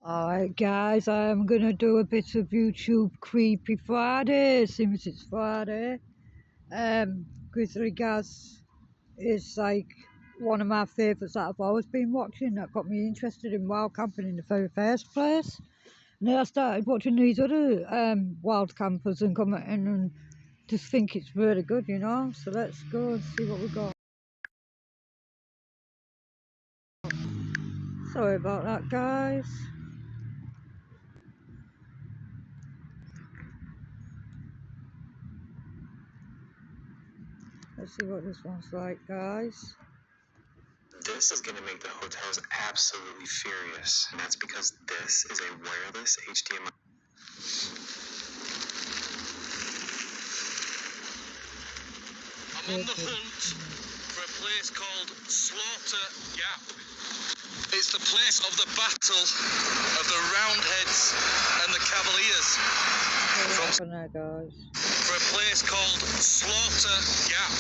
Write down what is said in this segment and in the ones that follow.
Alright guys, I'm gonna do a bit of YouTube Creepy Friday since it's Friday. Grizzly Gaz is like one of my favourites that I've always been watching, that got me interested in wild camping in the very first place. And then I started watching these other wild campers and come in and just think it's really good, you know. So let's go and see what we got. Sorry about that guys. Let's see what this one's like guys. This is going to make the hotels absolutely furious, and that's because this is a wireless HDMI. I'm on the hunt for a place called Slaughter Gap. It's the place of the battle of the Roundheads and the Cavaliers. For a place called Slaughter Gap.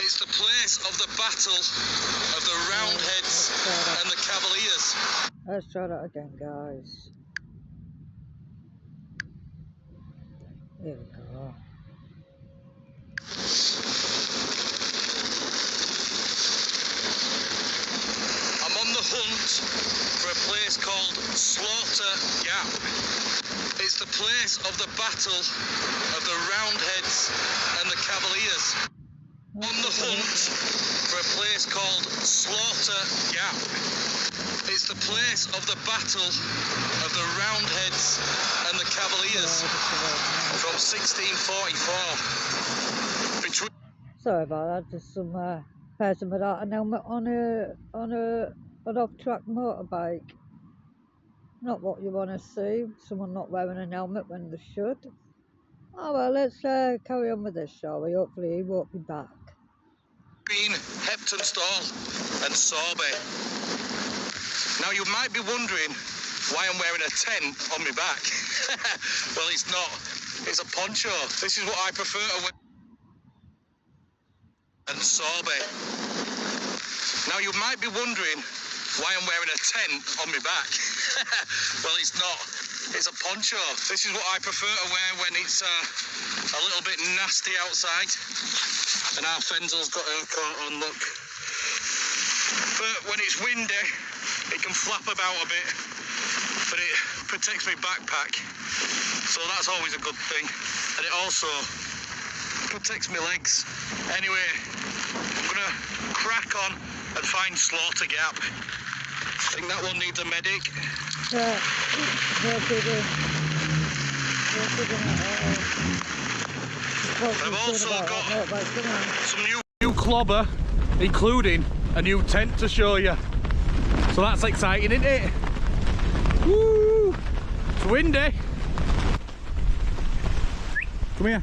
It's the place of the battle of the Roundheads and the Cavaliers. Let's try that again, guys. There we go. I'm on the hunt for a place called Slaughter Gap. It's the place of the battle of the Roundheads and the Cavaliers. On the hunt for a place called Slaughter Gap. It's the place of the battle of the Roundheads and the Cavaliers from 1644. Sorry about that, just some person without an helmet on an off-track motorbike. Not what you want to see, someone not wearing an helmet when they should. Oh well, let's carry on with this, shall we? Hopefully he won't be back. Green, Heptonstall and Sorbet. Now you might be wondering why I'm wearing a tent on my back. Well, it's not. It's a poncho. This is what I prefer to wear. And Sorbet. Now you might be wondering why I'm wearing a tent on my back. Well, it's not. It's a poncho. This is what I prefer to wear when it's a little bit nasty outside. And our Fenzel's got her coat on, look. But when it's windy, it can flap about a bit, but it protects my backpack, so that's always a good thing. And it also protects my legs. Anyway, I'm gonna crack on and find Slaughter Gap. I think that one needs a medic. I've also got some new clobber, including a new tent to show you. So that's exciting, isn't it? Woo! It's windy. Come here.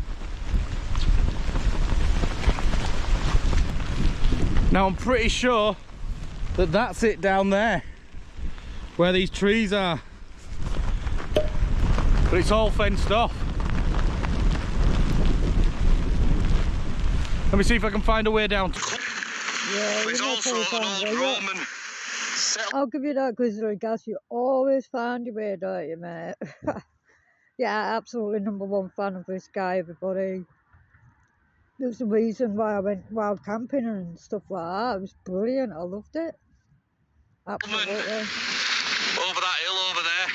Now I'm pretty sure that that's it down there, where these trees are. But it's all fenced off. Let me see if I can find a way down. Yeah, it's also an old Roman. I'll give you that, Grizzly Gaz. You always find your way, don't you, mate? Yeah, absolutely #1 fan of this guy, everybody. There's a reason why I went wild camping and stuff like that. It was brilliant. I loved it. Absolutely. Over that hill over there.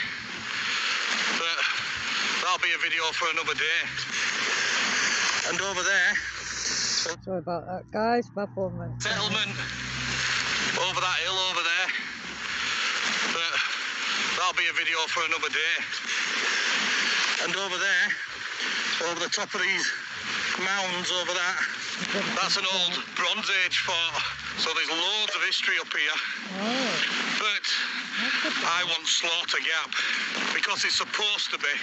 But that'll be a video for another day. And over there. Sorry about that, guys. My phone went. Settlement over that hill over there. But that'll be a video for another day. And over there, over the top of these mounds over that, that's an old Bronze Age fort. So there's loads of history up here. Oh. But I want Slaughter Gap because it's supposed to be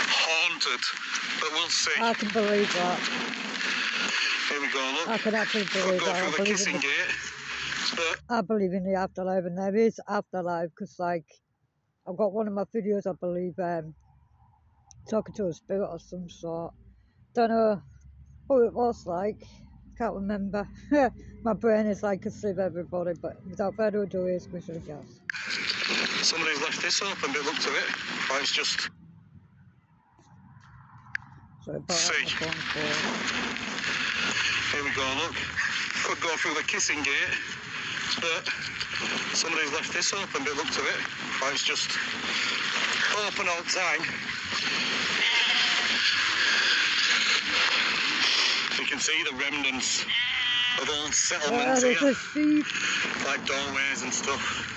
haunted. But we'll see. I can believe that. Here we go, look. I can actually believe Go that. through the kissing gate. But I believe in the afterlife, and there is afterlife, because like I've got one of my videos, I believe, talking to a spirit of some sort. Don't know who it was, like, can't remember. My brain is like a sieve, everybody, but without further ado, here's Grizzly Gaz. Somebody's left this open, but look to it. Oh, it's just... So See. Here we go, look. Could go through the kissing gate, but somebody's left this open, but look to it. Oh, it's just open all the time. You can see the remnants of old settlements there's here, a sheep. like doorways and stuff.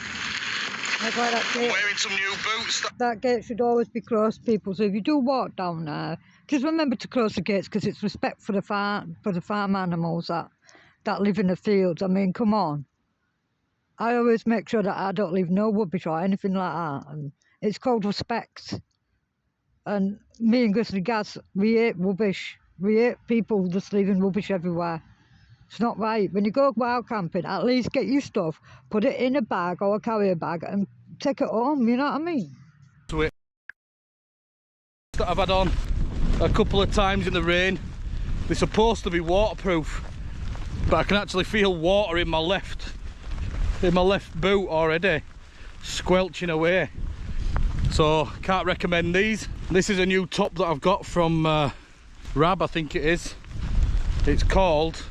Like that gate. Wearing some new boots. That gate should always be closed, people. So if you do walk down there, just remember to close the gates because it's respect for the farm animals that live in the fields. I mean, come on. I always make sure that I don't leave no rubbish or anything like that, and it's called respect. And me and Grizzly Gaz, we hate rubbish. We hate people just leaving rubbish everywhere. It's not right. When you go wild camping, at least get your stuff, put it in a bag or a carrier bag and take it home, you know what I mean? That I've had on a couple of times in the rain. They're supposed to be waterproof, but I can actually feel water in my left boot already, squelching away. So can't recommend these. This is a new top that I've got from Rab, I think it is. It's called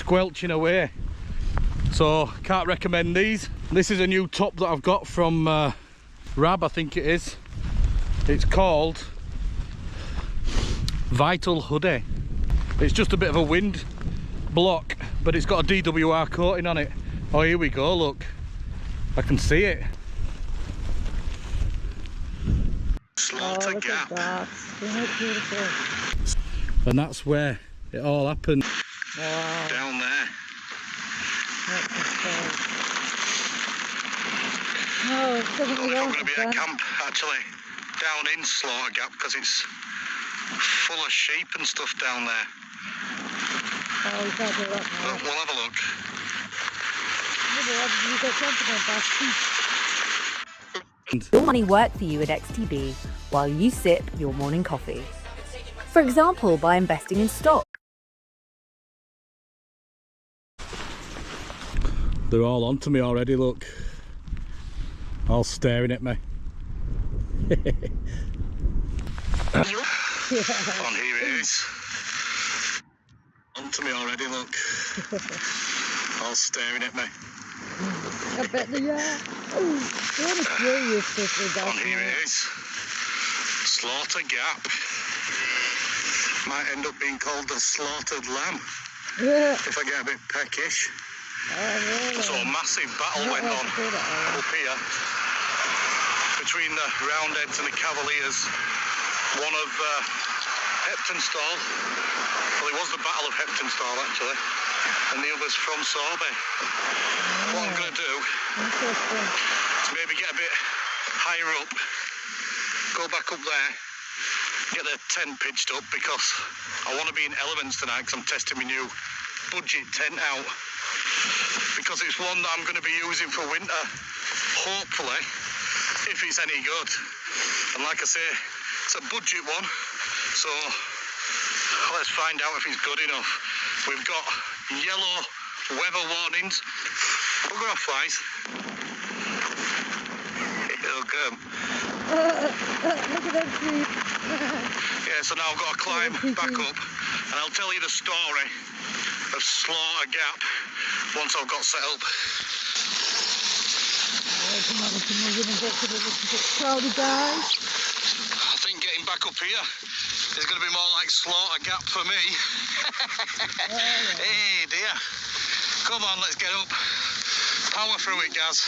Squelching Away. So can't recommend these. This is a new top that I've got from Rab, I think it is. It's called Vital Hoodie. It's just a bit of a wind block, but it's got a DWR coating on it. Oh, here we go, look. I can see it. Slaughter Gap. And that's where it all happened. Wow. Down there. No, it's I don't know if I'm going to be at definitely camp, actually, down in Slaughter Gap, because it's full of sheep and stuff down there. Oh, you can't do that now. We'll have a look. You got something on that. Your money work for you at XTB while you sip your morning coffee. For example, by investing in stock. They're all onto me already, look. All staring at me. On here it is. Onto me already, look. All staring at me. I bet they are. Oh, what a curious stuff with that. On here it is. Slaughter Gap. Might end up being called the Slaughtered Lamb Yeah. if I get a bit peckish. Really? So a massive battle went on up here between the Roundheads and the Cavaliers. One of Heptonstall. Well, it was the Battle of Heptonstall actually, and the other's from Sorby. What I'm going to do is maybe get a bit higher up, go back up there, get the tent pitched up because I want to be in elements tonight because I'm testing my new budget tent out. Because it's one that I'm going to be using for winter, hopefully, if it's any good. And like I say, it's a budget one, so let's find out if it's good enough. We've got yellow weather warnings. Bugger off, flies. It'll come. Look at that sheep. Yeah, so now I've got to climb back up, and I'll tell you the story of Slaughter Gap once I've got set up. Crowdy guys. I think getting back up here is going to be more like Slaughter Gap for me. Hey dear. Come on, let's get up. Power through it, Gaz.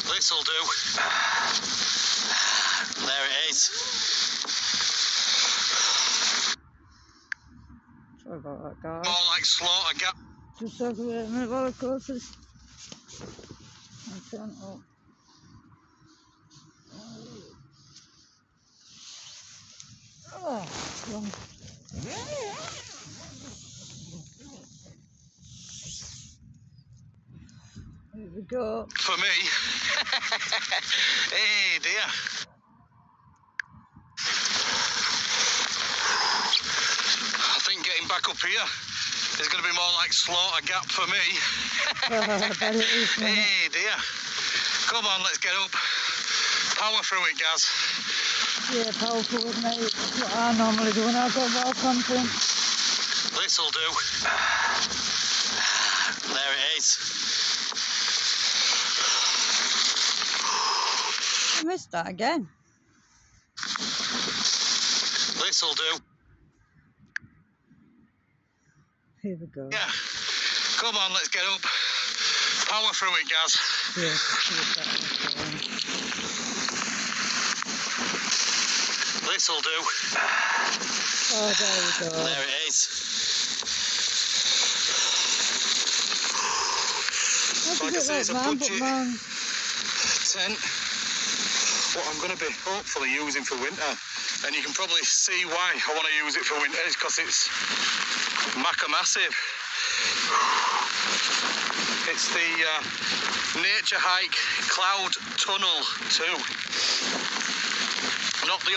This'll do. There it is. Sorry about that, guys. More like Slaughter Gap. Just talk about it a minute while it closes. I'm turn up. Oh, wrong. Here we go. For me. Hey dear. I think getting back up here is going to be more like Slaughter Gap for me. I bet it is, mate. Hey dear. Come on, let's get up. Power through it, Gaz. Yeah, powerful, mate. That's what I normally do when I go well camping. This'll do. There it is. I missed that again. This'll do. Here we go. Yeah. Come on, let's get up. Power through it, Gaz. Yeah, This'll do. oh, there we go. There it is. Like I say, it's a budget tent. What I'm going to be hopefully using for winter. And you can probably see why I want to use it for winter, is because it's massive. It's the Nature Hike Cloud Tunnel 2. Not the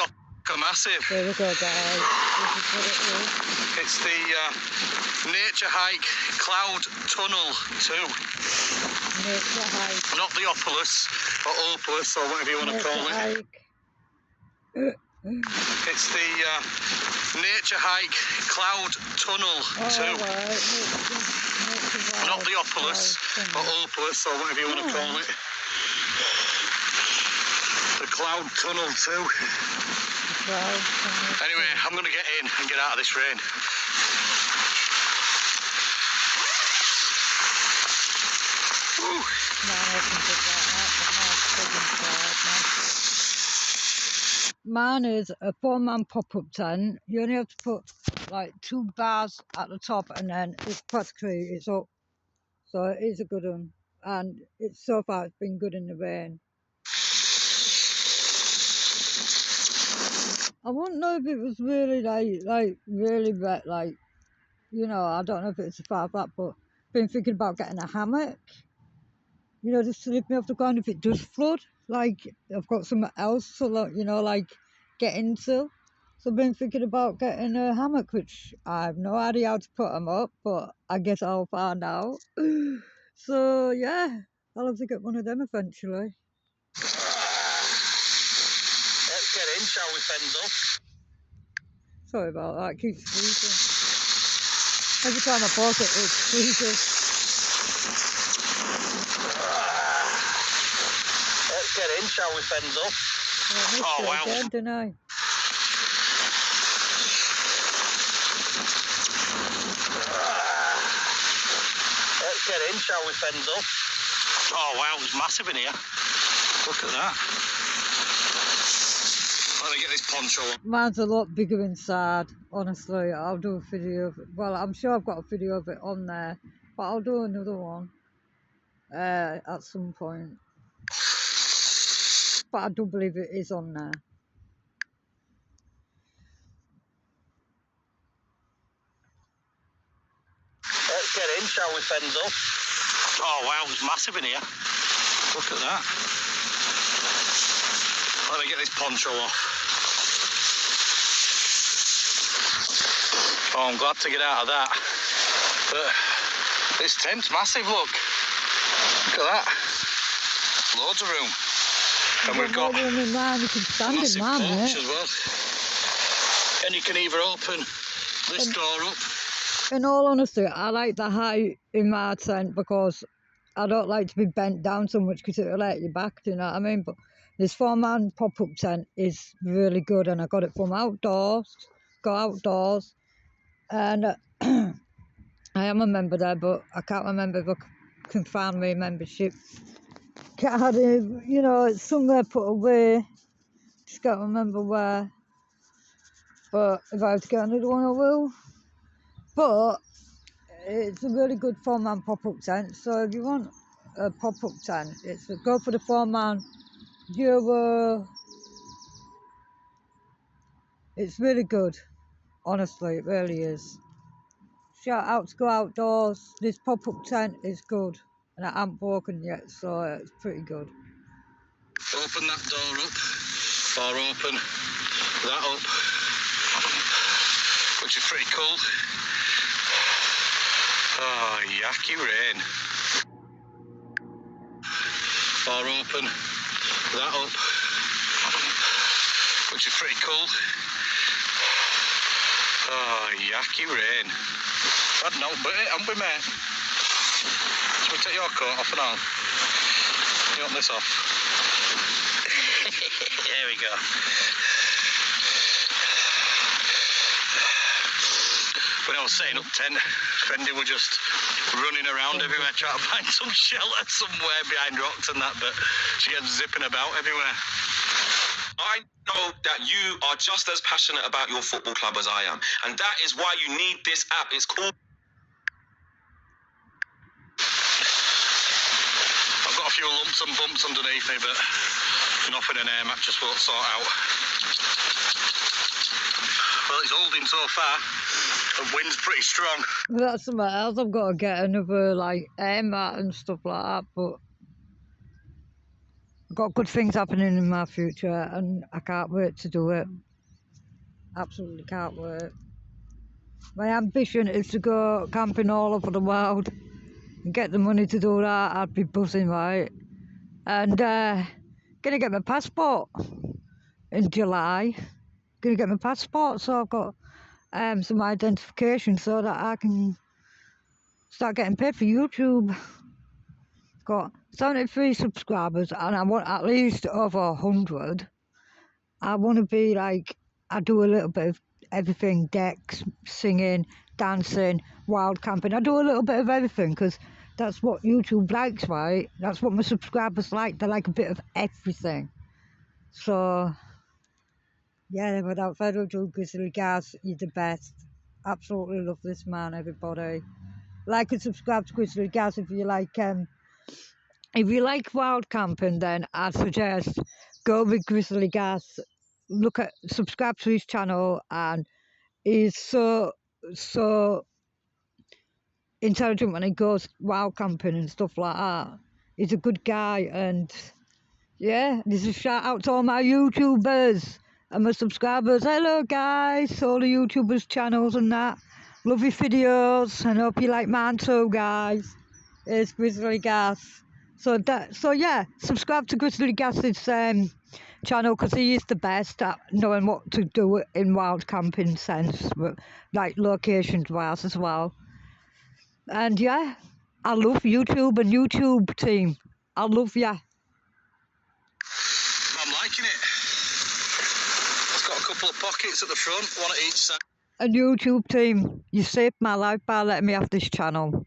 massive. There we go, guys. This is what it is. It's the Nature Hike Cloud Tunnel 2. Nature Hike. Not the Opulus or Opus or whatever you want to call it. Hike. It's the Nature Hike Cloud Tunnel 2. Right. Not the Opulus or Opus or whatever you want to call it. The Cloud Tunnel 2. Anyway, I'm going to get in and get out of this rain. Mine is a 4-man pop-up tent. You only have to put like 2 bars at the top, and then it's practically it's up. So it is a good one, and it's so far it's been good in the rain. I wouldn't know if it was really really wet, like, you know, I don't know if it's a far back, but been thinking about getting a hammock, you know, just to lift me off the ground if it does flood. Like, I've got something else to, like, you know, like, get into. So I've been thinking about getting a hammock, which I have no idea how to put them up, but I guess I'll find out. So, yeah, I'll have to get one of them eventually. Let's get in, shall we, Fendel? Sorry about that, it keeps freezing. Every time I pause it, it freezes. Let's get in, shall we, Fendel? Oh, wow. Again, didn't I? Let's get in, shall we, Fendel? Oh, wow, it's massive in here. Look at that. Let me get this poncho on. Mine's a lot bigger inside, honestly. I'll do a video of it. Well, I'm sure I've got a video of it on there, but I'll do another one at some point. But I do believe it is on there. Let's get in, shall we, Fendel? Oh, wow, it's massive in here. Look at that. Let me get this poncho off. Oh, I'm glad to get out of that. But this tent's massive, look. Look at that. Loads of room. And we've got room in mine. You can stand in mine, porch as well. And you can either open this door up. In all honesty, I like the height in my tent because I don't like to be bent down so much because it'll hurt your back, do you know what I mean? But this 4-man pop-up tent is really good, and I got it from outdoors. Go outdoors. And I am a member there, but I can't remember if I can find my membership card. You know, it's somewhere put away. Just can't remember where. But if I have to get another one, I will. But it's a really good 4-man pop-up tent. So if you want a pop-up tent, go for the 4-man Euro. It's really good. Honestly, it really is. Shout out to Go Outdoors. This pop-up tent is good. And I haven't broken yet, so it's pretty good. Open that door up, or open that up, which is pretty cool. Oh, yucky rain. Door open, that up, which is pretty cool. Oh, yucky rain. I'd not but it, haven't we, mate? Shall we take your coat off and all? You want this off? There we go. When I was setting up tent, Fendi were just running around everywhere trying to find some shelter somewhere behind rocks and that, but she gets zipping about everywhere. I know that you are just as passionate about your football club as I am, and that is why you need this app. It's called... I've got a few lumps and bumps underneath me, but nothing an air mattress won't sort out. Well, it's holding so far. The wind's pretty strong. That's something else. I've got to get another like air mat and stuff like that, but I've got good things happening in my future and I can't wait to do it. Absolutely can't wait. My ambition is to go camping all over the world and get the money to do that. I'd be buzzing, right? And gonna get my passport in July. Gonna get my passport, so I've got some identification so that I can start getting paid for YouTube. Got 73 subscribers and I want at least over 100. I want to be like, I do a little bit of everything, decks, singing, dancing, wild camping. I do a little bit of everything because that's what YouTube likes, right? That's what my subscribers like. They like a bit of everything. So, yeah, without further ado, Grizzly Gaz, you're the best. Absolutely love this man, everybody. Like and subscribe to Grizzly Gaz if you like wild camping, then I'd suggest go with Grizzly Gaz. Subscribe to his channel, and he's so intelligent when he goes wild camping and stuff like that. He's a good guy, and yeah, this is a shout out to all my YouTubers and my subscribers. Hello guys, all the YouTubers channels and that. Love your videos and hope you like mine too, guys. It's Grizzly Gaz. So yeah, subscribe to Grizzly Gaz's channel because he is the best at knowing what to do in wild camping sense, but like locations wise as well. And yeah, I love YouTube and YouTube team. I love ya. I'm liking it. It's got a couple of pockets at the front, one at each side. And YouTube team, you saved my life by letting me have this channel.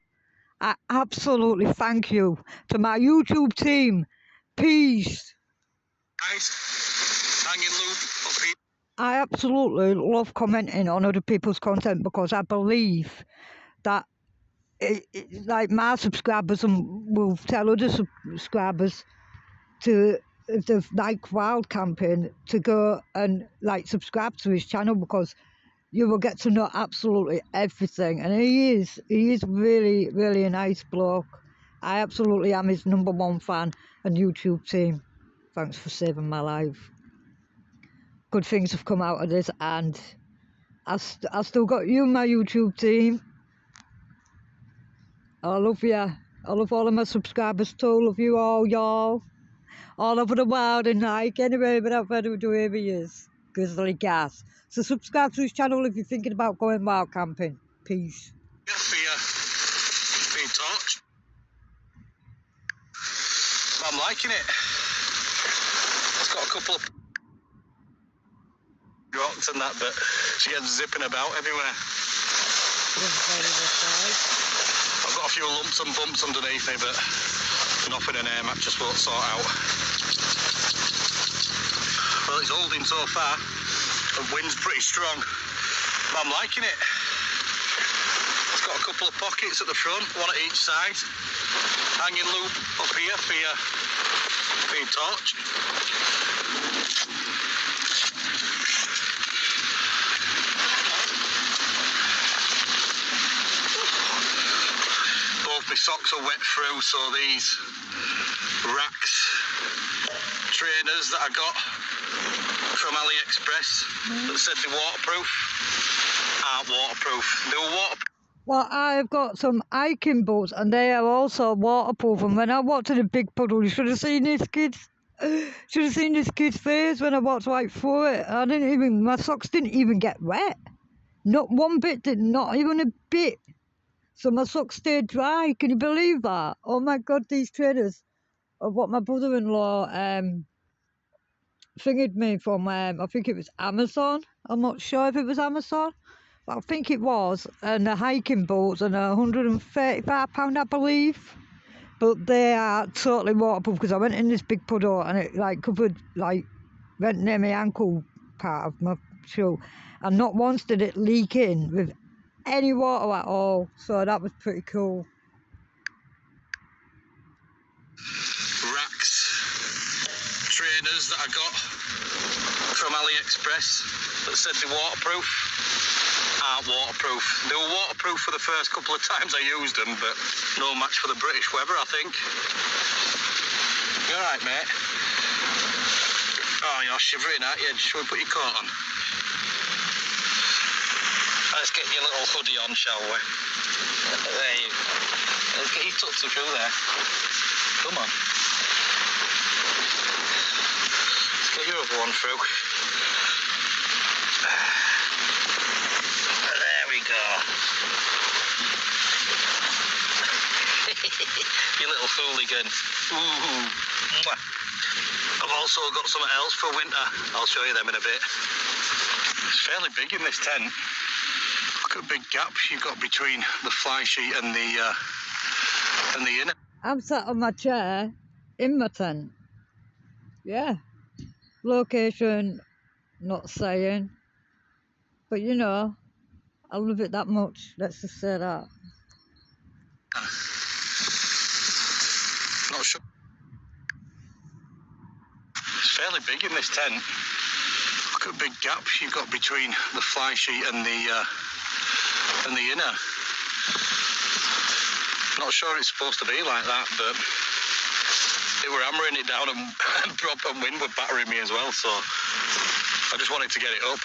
I absolutely thank you to my YouTube team. Peace. Nice. Hanging loop up here. I absolutely love commenting on other people's content because I believe that like my subscribers will tell other subscribers to, if they like wild camping, to go and like subscribe to his channel because you will get to know absolutely everything. And he is really, really a nice bloke. I absolutely am his #1 fan and YouTube team. Thanks for saving my life. Good things have come out of this, and I still got you, my YouTube team. I love you. I love all of my subscribers too. Love you all, y'all. All over the world and like. Anyway, without further ado, here he is, Grizzly Gaz. So subscribe to his channel if you're thinking about going wild camping. Peace. Yeah, for your torch. I'm liking it. It's got a couple of rocks and that, but she gets zipping about everywhere. I've got a few lumps and bumps underneath me, but nothing an air mattress won't sort out. Well, it's holding so far. The wind's pretty strong. But I'm liking it. It's got a couple of pockets at the front, one at each side. Hanging loop up here for your torch. Both my socks are wet through, so these Rax trainers that I got from AliExpress that said they're waterproof aren't waterproof. They were waterproof Well, I've got some hiking boots and they are also waterproof. And when I walked in a big puddle, you should have seen this kid's. Should have seen this kid's face when I walked right through it. My socks didn't even get wet. Not one bit, not even a bit. So my socks stayed dry. Can you believe that? Oh my God, these trainers of what my brother-in-law fingered me from, I think it was Amazon. I'm not sure if it was Amazon, but I think it was. And the hiking boots and £135, I believe. But they are totally waterproof because I went in this big puddle and it like covered, like, went near my ankle part of my shoe. And not once did it leak in with any water at all. So that was pretty cool. Racks, trainers that I got from AliExpress that said they're waterproof. Aren't waterproof. They were waterproof for the first couple of times I used them, but no match for the British weather, I think. You alright, mate? Oh, you're shivering, aren't you? Shall we put your coat on? Let's get your little hoodie on, shall we? There you go. Let's get your tuxie through there. Come on. Let's get your other one through. You little hooligan. Ooh. Mwah. I've also got something else for winter. I'll show you them in a bit. It's fairly big in this tent. Look at the big gap you've got between the fly sheet and the inner. I'm sat on my chair in my tent. Yeah. Location, not saying. But you know, I love it that much. Let's just say that. Not sure. It's fairly big in this tent. Look at the big gap you've got between the fly sheet and the inner. Not sure it's supposed to be like that, but they were hammering it down and proper wind were battering me as well, so I just wanted to get it up.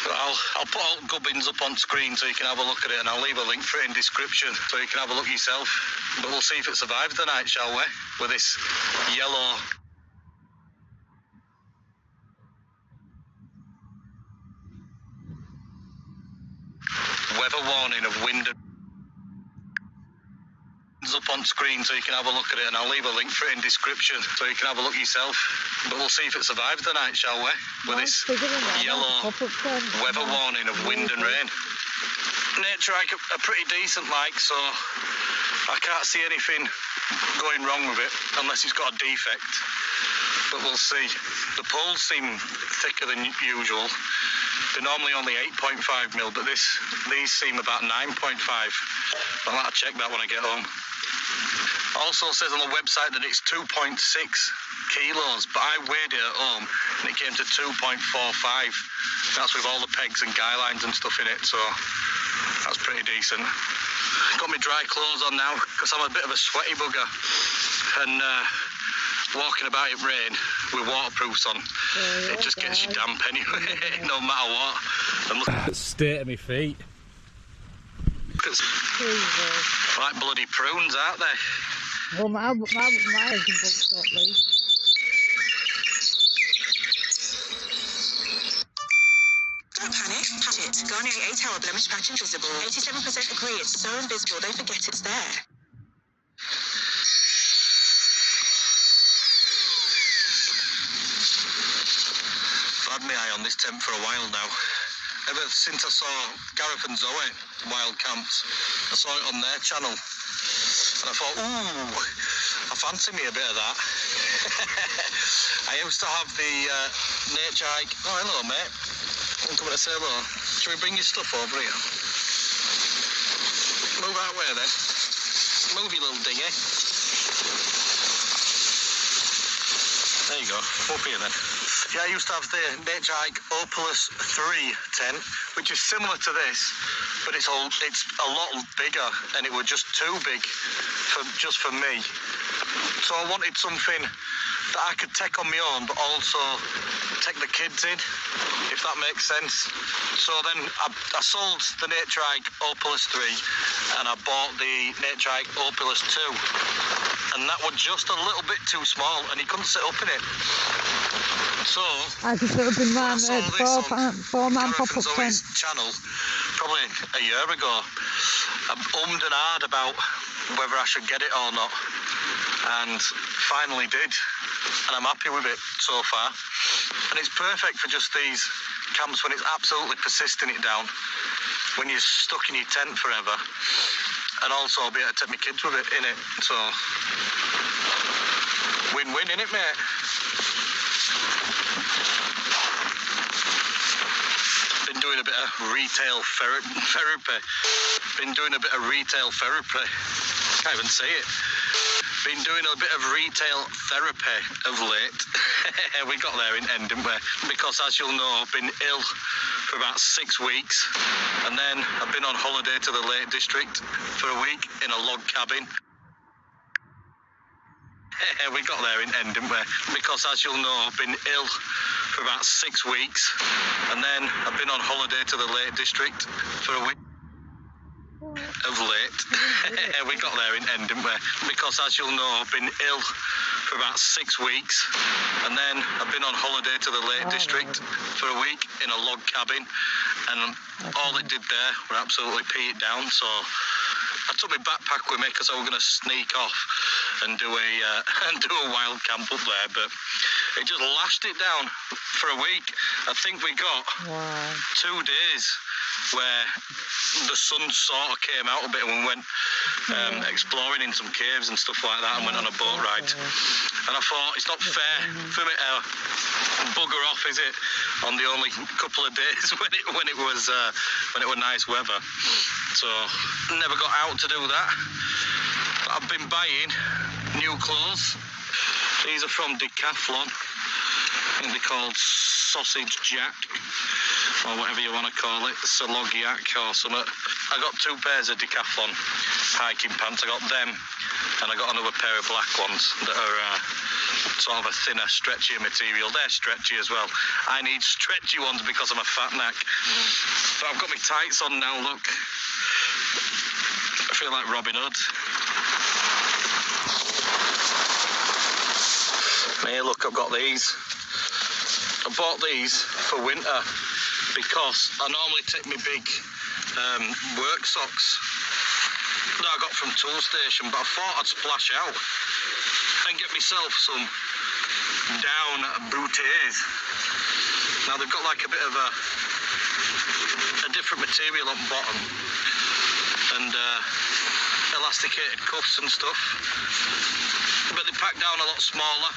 But I'll put all gubbins up on screen so you can have a look at it, and I'll leave a link for it in description so you can have a look yourself. But we'll see if it survives the night, shall we? With this yellow weather warning of wind up on screen so you can have a look at it, and I'll leave a link for it in description so you can have a look yourself. But we'll see if it survives the night, shall we? With this yellow weather warning of wind and rain. Nature hike are pretty decent, like, so I can't see anything going wrong with it unless it's got a defect. But we'll see. The poles seem thicker than usual. They're normally only 8.5 mil, but these seem about 9.5. I'll have to check that when I get home. Also says on the website that it's 2.6 kilos, but I weighed it at home and it came to 2.45. That's with all the pegs and guy lines and stuff in it, so that's pretty decent. Got my dry clothes on now because I'm a bit of a sweaty bugger, and walking about in rain with waterproofs on, it just gets you damp anyway, no matter what. And look at the state of my feet. Like bloody prunes, aren't they? Well, my hiking boots don't leave. Don't panic, pat it. Garnier 8-hour blemish patch invisible. 87% agree it's so invisible they forget it's there. I've had my eye on this tent for a while now. Ever since I saw Gareth and Zoe Wild Camps, I saw it on their channel, and I thought, ooh, I fancy me a bit of that. I used to have the nature hike. Oh, hello, mate. I'm coming to say hello. Shall we bring your stuff over here? Move out way then. Move your little dinghy. There you go. Up here then. Yeah, I used to have the Nature Hike Opalus 3 tent, which is similar to this, but it's a lot bigger, and it was just too big just for me. So I wanted something that I could take on my own, but also take the kids in, if that makes sense. So then I sold the Nature Hike Opalus 3 and I bought the Nature Hike Opalus 2, and that was just a little bit too small and you couldn't sit up in it. So I could sit up in mine I at saw this on 4-man Gareth pop-up and tent. Zoe's channel probably a year ago. I ummed and ahed about whether I should get it or not, and finally did, and I'm happy with it so far. And it's perfect for just these camps when it's absolutely persisting it down, when you're stuck in your tent forever, and also I'll be able to take my kids with it in it. So win-win, innit, mate? Been doing a bit of retail therapy. Been doing a bit of retail therapy. Can't even say it. Been doing a bit of retail therapy of late. We got there in end, didn't we? Because as you'll know, I've been ill for about 6 weeks, and then I've been on holiday to the Lake District for a week in a log cabin. We got there in end, didn't we? Because as you'll know, I've been ill for about 6 weeks, and then I've been on holiday to the Lake District for a week. Of late. We got there in end, didn't we? Because as you'll know, I've been ill for about 6 weeks, and then I've been on holiday to the Lake District for a week in a log cabin, and all it did there were absolutely pee it down. So I took my backpack with me because I was going to sneak off and do a wild camp up there, but it just lashed it down for a week. I think we got 2 days where the sun sort of came out a bit when we went exploring in some caves and stuff like that, and went on a boat ride. And I thought, it's not fair for me to bugger off, is it, on the only couple of days when it was nice weather. So never got out to do that. But I've been buying new clothes. These are from Decathlon. I think they're called Sausage Jack, or whatever you want to call it, Salogiac or something. I got 2 pairs of Decathlon hiking pants. I got them, and I got another pair of black ones that are sort of a thinner, stretchier material. They're stretchy as well. I need stretchy ones because I'm a fat neck. But I've got my tights on now, look. I feel like Robin Hood. Here, look, I've got these. I bought these for winter because I normally take my big work socks that I got from Toolstation, but I thought I'd splash out and get myself some down booties. Now they've got like a bit of a different material on bottom and elasticated cuffs and stuff, but they pack down a lot smaller,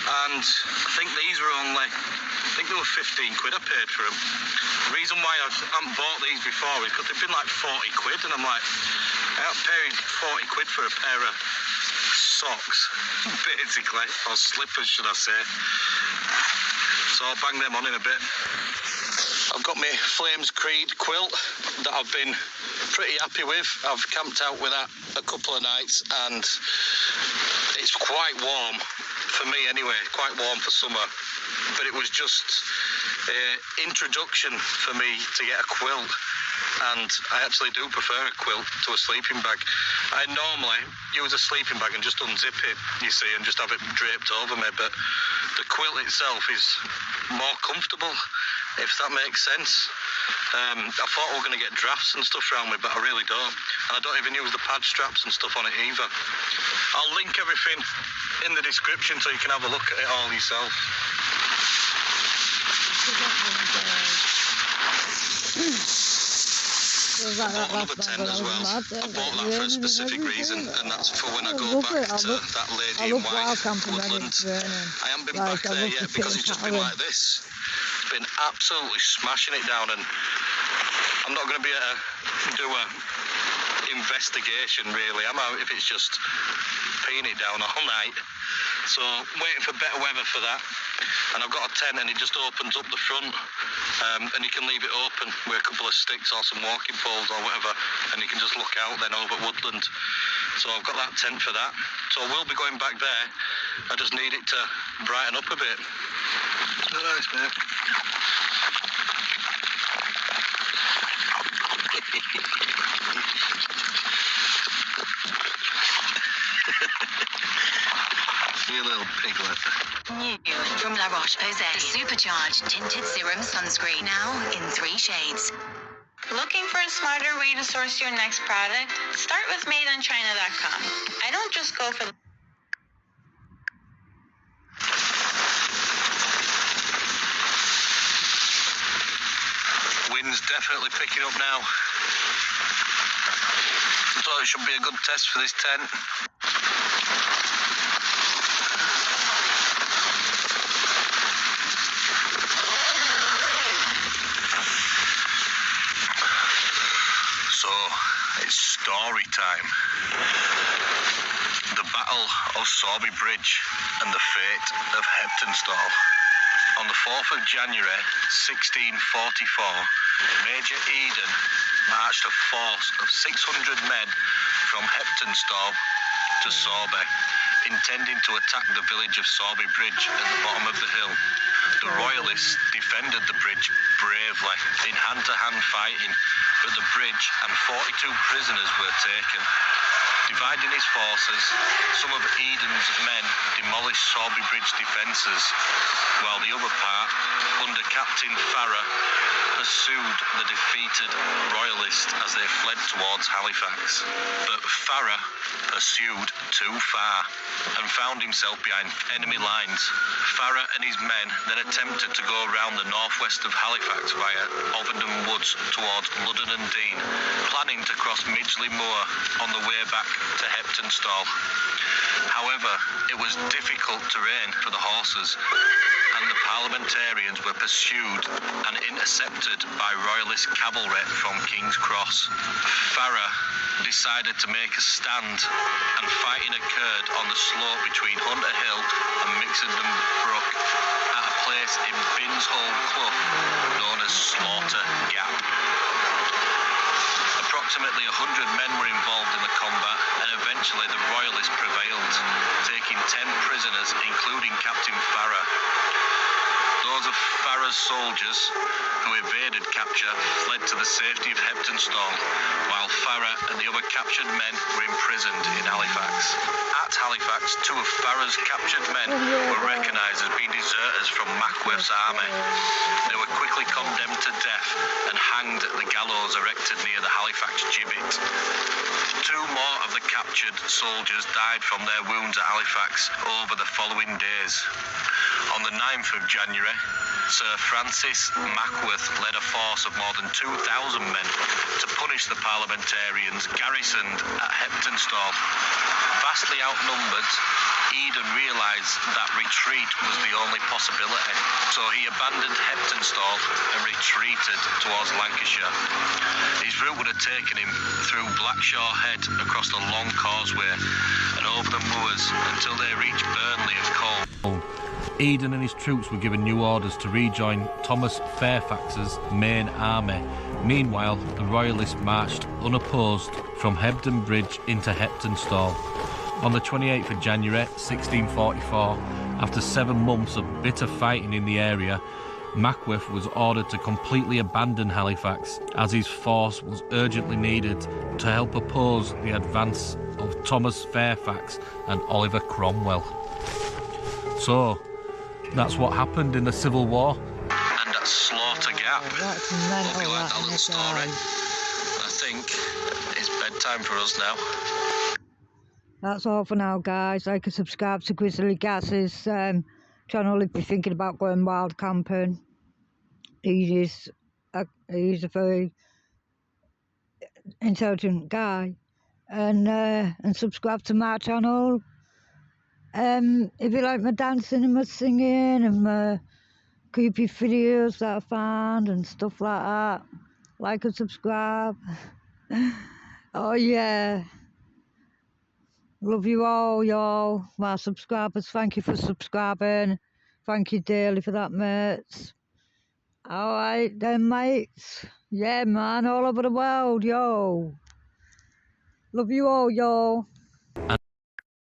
and I think these were only, I think they were 15 quid I paid for them. The reason why I haven't bought these before is because they've been like 40 quid, and I'm like, I'm paying 40 quid for a pair of socks, basically, or slippers should I say. So I'll bang them on in a bit. I've got my Flames Creed quilt that I've been pretty happy with. I've camped out with that a couple of nights, and it's quite warm for me anyway, quite warm for summer, but it was just an introduction for me to get a quilt, and I actually do prefer a quilt to a sleeping bag. I normally use a sleeping bag and just unzip it, you see, and just have it draped over me, but the quilt itself is more comfortable, if that makes sense. I thought I was going to get drafts and stuff around me, but I really don't. And I don't even use the pad straps and stuff on it either. I'll link everything in the description so you can have a look at it all yourself. I bought another tent as well. I bought that for a specific reason, and that's for when I go back to that Lady in White woodland. I haven't been back there yet because it's just been like this. It's been absolutely smashing it down, and I'm not going to be able to do a investigation really, am I, if it's just peeing it down all night. So waiting for better weather for that. And I've got a tent and it just opens up the front, and you can leave it open with a couple of sticks or some walking poles or whatever, and you can just look out then over woodland. So I've got that tent for that. So we'll be going back there I just need it to brighten up a bit. Isn't that nice, mate? You little piglet. New from La Roche-Posay, the supercharged tinted serum sunscreen, now in 3 shades. Looking for a smarter way to source your next product? Start with MadeInChina.com. I don't just go for Wind's definitely picking up now. So it should be a good test for this tent. So, it's story time. The Battle of Sorby Bridge and the fate of Heptonstall. On the 4th of January 1644, Major Eden marched a force of 600 men from Heptonstall to Sorby, intending to attack the village of Sorby Bridge at the bottom of the hill. The Royalists defended the bridge bravely in hand-to-hand fighting, but the bridge and 42 prisoners were taken. Dividing his forces, some of Eden's men demolished Sorby Bridge defences, while the other part, under Captain Farrar, pursued the defeated Royalists as they fled towards Halifax. But Farrar pursued too far and found himself behind enemy lines. Farrar and his men then attempted to go around the northwest of Halifax via Ovenden Woods towards Ludden and Dean, planning to cross Midgley Moor on the way back to Heptonstall. However, it was difficult terrain for the horses, and the parliamentarians were pursued and intercepted by Royalist cavalry from King's Cross. Farrar decided to make a stand, and fighting occurred on the slope between Hunter Hill and Mixenden Brook at a place in Binns Old Clough known as Slaughter Gap. Approximately 100 men were involved in the combat, and eventually the Royalists prevailed, taking 10 prisoners, including Captain Farrar. Those of Farrar's soldiers who evaded capture fled to the safety of Heptonstall, while Farrar and the other captured men were imprisoned in Halifax. At Halifax, 2 of Farrar's captured men were recognised as being deserters from Mackworth's army. They were quickly condemned to death and hanged at the gallows erected near the Halifax gibbet. 2 more of the captured soldiers died from their wounds at Halifax over the following days. On the 9th of January, Sir Francis Mackworth led a force of more than 2,000 men to punish the parliamentarians garrisoned at Heptonstall. Vastly outnumbered, Eden realised that retreat was the only possibility, so he abandoned Heptonstall and retreated towards Lancashire. His route would have taken him through Blackshaw Head across the long causeway and over the moors until they reached Burnley and Cole. Eden and his troops were given new orders to rejoin Thomas Fairfax's main army. Meanwhile, the Royalists marched unopposed from Hebden Bridge into Heptonstall. On the 28th of January 1644, after 7 months of bitter fighting in the area, Mackworth was ordered to completely abandon Halifax, as his force was urgently needed to help oppose the advance of Thomas Fairfax and Oliver Cromwell. So, that's what happened in the Civil War. And at Slaughter Gap. That's mental, Hope you like that that little is, story. guys. I think it's bedtime for us now. That's all for now, guys. Like and subscribe to Grizzly Gas's channel if you're thinking about going wild camping. He's a very intelligent guy. And subscribe to my channel. If you like my dancing and my singing and my creepy videos that I found and stuff like that, like and subscribe. Oh yeah. Love you all, y'all, my subscribers. Thank you for subscribing. Thank you dearly for that, mates. Alright then, mates. Yeah, man, all over the world, yo. Love you all, y'all.